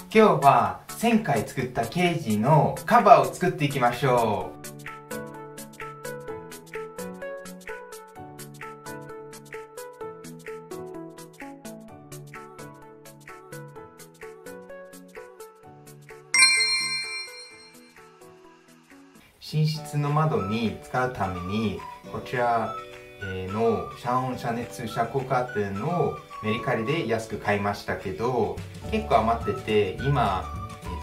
今日は前回作ったケージのカバーを作っていきましょう。寝室の窓に使うためにこちらの遮音遮熱遮光カーテンをメルカリで安く買いましたけど、結構余ってて今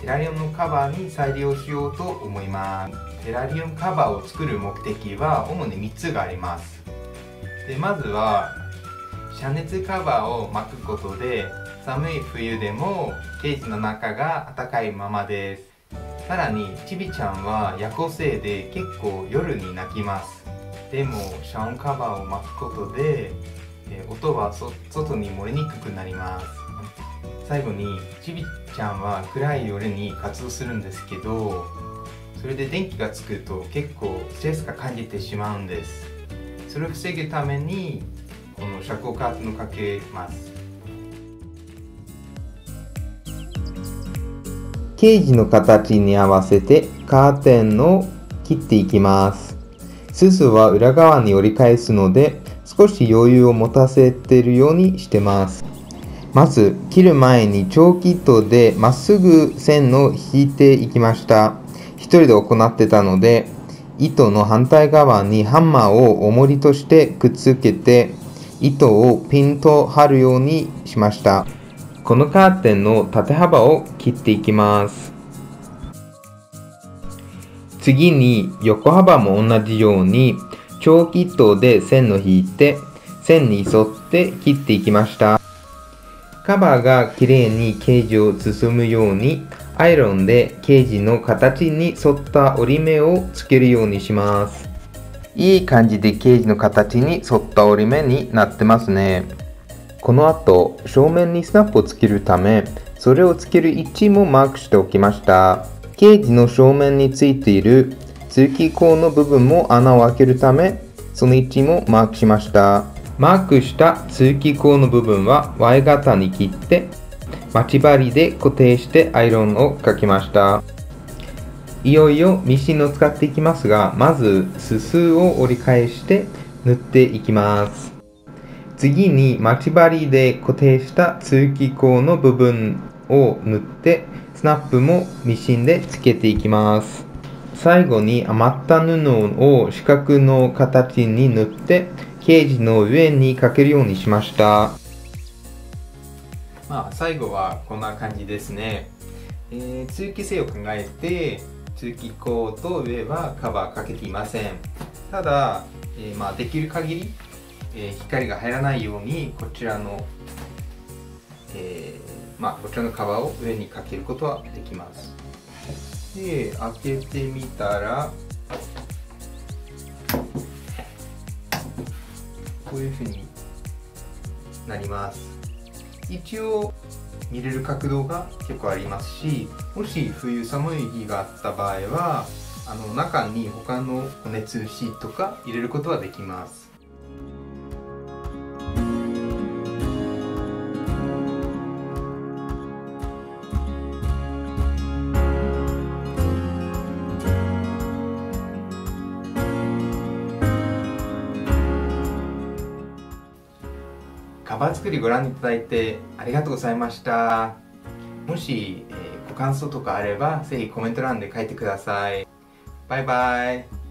テラリウムカバーに再利用しようと思います。テラリウムカバーを作る目的は主に3つがあります。でまずは遮熱カバーを巻くことで寒い冬でもケージの中が暖かいままです。さらにちびちゃんは夜行性で結構夜に泣きます。でも遮音カバーを巻くことで音は外に漏れにくくなります。最後にちびちゃんは暗い夜に活動するんですけど、それで電気がつくと結構ストレスが感じてしまうんです。それを防ぐためにこの遮光カーテンをかけます。ケージの形に合わせてカーテンを切っていきます。すすは裏側に折り返すので少し余裕を持たせているようにしてます。まず切る前にチョーキ糸でまっすぐ線を引いていきました。一人で行ってたので糸の反対側にハンマーを重りとしてくっつけて糸をピンと張るようにしました。このカーテンの縦幅を切っていきます。次に横幅も同じようにチョーキ糸で線を引いて線に沿って切っていきました。カバーがきれいにケージを包むようにアイロンでケージの形に沿った折り目をつけるようにします。いい感じでケージの形に沿った折り目になってますね。この後正面にスナップをつけるためそれをつける位置もマークしておきました。ケージの正面についている通気口の部分も穴を開けるためその位置もマークしました。マークした通気口の部分は Y 型に切って待ち針で固定してアイロンをかけました。いよいよミシンを使っていきますが、まずすすを折り返して縫っていきます。次に待ち針で固定した通気口の部分を縫ってスナップもミシンでつけていきます。最後に余った布を四角の形に縫ってケージの上にかけるようにしました。最後はこんな感じですね。通気性を考えて通気口と上はカバーかけていません。ただ、できる限り光が入らないようにこちらのこちらのカバーを上にかけることはできます。で、開けてみたらこういう風になります。一応見れる角度が結構ありますし、もし冬寒い日があった場合は中に他の加熱シートとか入れることはできます。カバー作りご覧いただいてありがとうございました。もし、ご感想とかあればぜひコメント欄で書いてください。バイバイ。